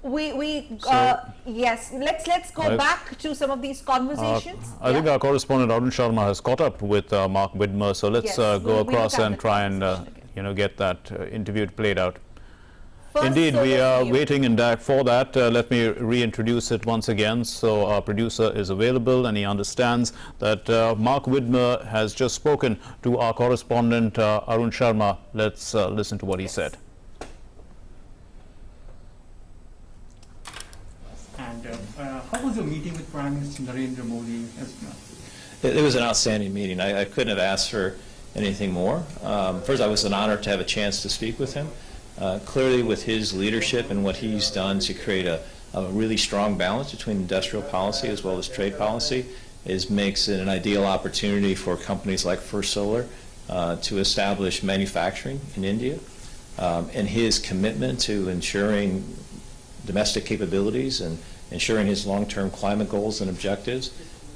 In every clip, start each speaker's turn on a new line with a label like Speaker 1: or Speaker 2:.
Speaker 1: Yes, let's go back to some of these conversations.
Speaker 2: I think our correspondent Arun Sharma has caught up with Mark Widmar, so let's go across and try and get that interview played out. Indeed, we are waiting for that. Let me reintroduce it once again. So our producer is available and he understands that Mark Widmar has just spoken to our correspondent Arun Sharma. Let's listen to what he said.
Speaker 3: And how was your meeting with Prime Minister Narendra Modi?
Speaker 4: It was an outstanding meeting. I couldn't have asked for anything more. First, I was an honor to have a chance to speak with him. Clearly, with his leadership and what he's done to create a really strong balance between industrial policy as well as trade policy, makes it an ideal opportunity for companies like First Solar to establish manufacturing in India. And his commitment to ensuring domestic capabilities and ensuring his long-term climate goals and objectives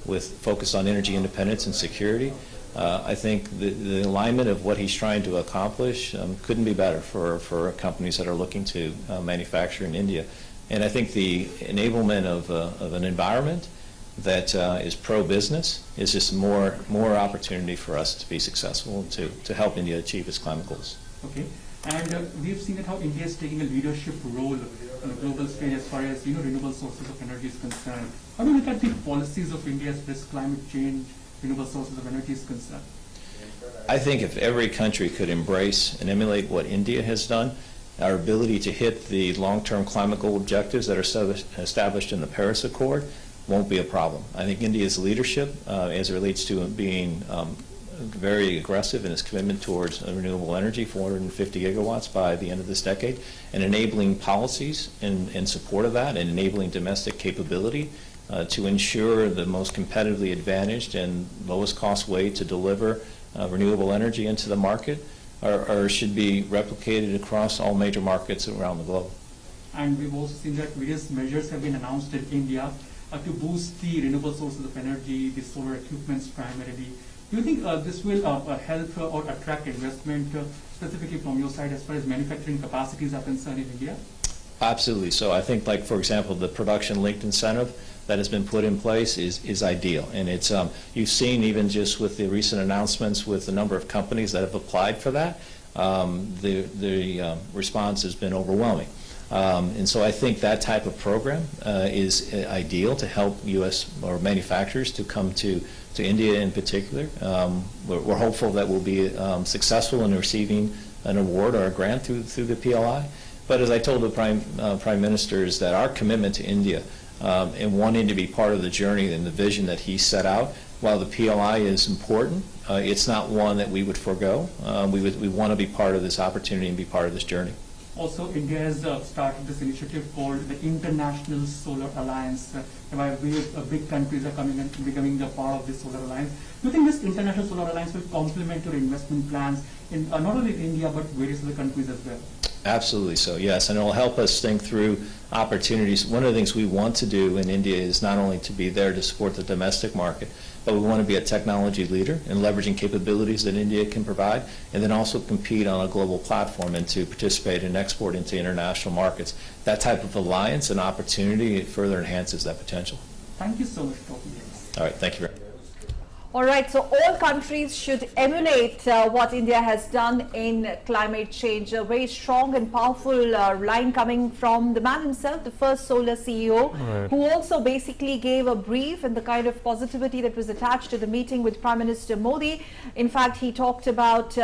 Speaker 4: with focus on energy independence and security. I think the alignment of what he's trying to accomplish couldn't be better for companies that are looking to manufacture in India. And I think the enablement of an environment that is pro-business is just more opportunity for us to be successful and to help India achieve its climate goals.
Speaker 3: Okay. And we've seen that how India is taking a leadership role on the global stage as far as renewable sources of energy is concerned. How do you look at the policies of India as this climate change, renewable sources of energy is concerned?
Speaker 4: I think if every country could embrace and emulate what India has done, our ability to hit the long-term climate goal objectives that are established in the Paris Accord won't be a problem. I think India's leadership as it relates to being very aggressive in its commitment towards renewable energy, 450 gigawatts by the end of this decade, and enabling policies in support of that, and enabling domestic capability to ensure the most competitively advantaged and lowest cost way to deliver renewable energy into the market should be replicated across all major markets around the globe.
Speaker 3: And we've also seen that various measures have been announced in India to boost the renewable sources of energy, the solar equipments primarily. Do you think this will help or attract investment specifically from your side as far as manufacturing capacities are concerned in India?
Speaker 4: Absolutely. So I think, like, for example, the production-linked incentive that has been put in place is ideal. And it's you've seen even just with the recent announcements with the number of companies that have applied for that, the response has been overwhelming. And so I think that type of program is ideal to help U.S. or manufacturers to come to India in particular. We're hopeful that we'll be successful in receiving an award or a grant through the PLI. But as I told the Prime Minister, is that our commitment to India and wanting to be part of the journey and the vision that he set out, while the PLI is important, it's not one that we would forego. We want to be part of this opportunity and be part of this journey.
Speaker 3: Also, India has started this initiative called the International Solar Alliance, where big countries are coming and becoming a part of this solar alliance. Do you think this International Solar Alliance will complement your investment plans in not only India but various other countries as well?
Speaker 4: Absolutely so, yes, and it will help us think through opportunities. One of the things we want to do in India is not only to be there to support the domestic market, but we want to be a technology leader in leveraging capabilities that India can provide, and then also compete on a global platform and to participate and export into international markets. That type of alliance and opportunity further enhances that potential.
Speaker 3: Thank you so much for talking to us.
Speaker 4: All right, thank you very much.
Speaker 1: All right, so all countries should emulate what India has done in climate change. A very strong and powerful line coming from the man himself, the first Solar CEO, who also basically gave a brief and the kind of positivity that was attached to the meeting with Prime Minister Modi. In fact, he talked about,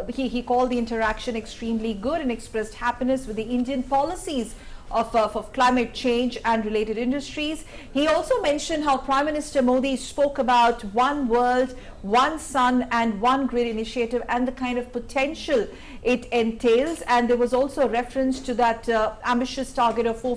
Speaker 1: he called the interaction extremely good and expressed happiness with the Indian policies of climate change and related industries. He also mentioned how Prime Minister Modi spoke about one world, one sun and one grid initiative and the kind of potential it entails. And there was also a reference to that ambitious target of 450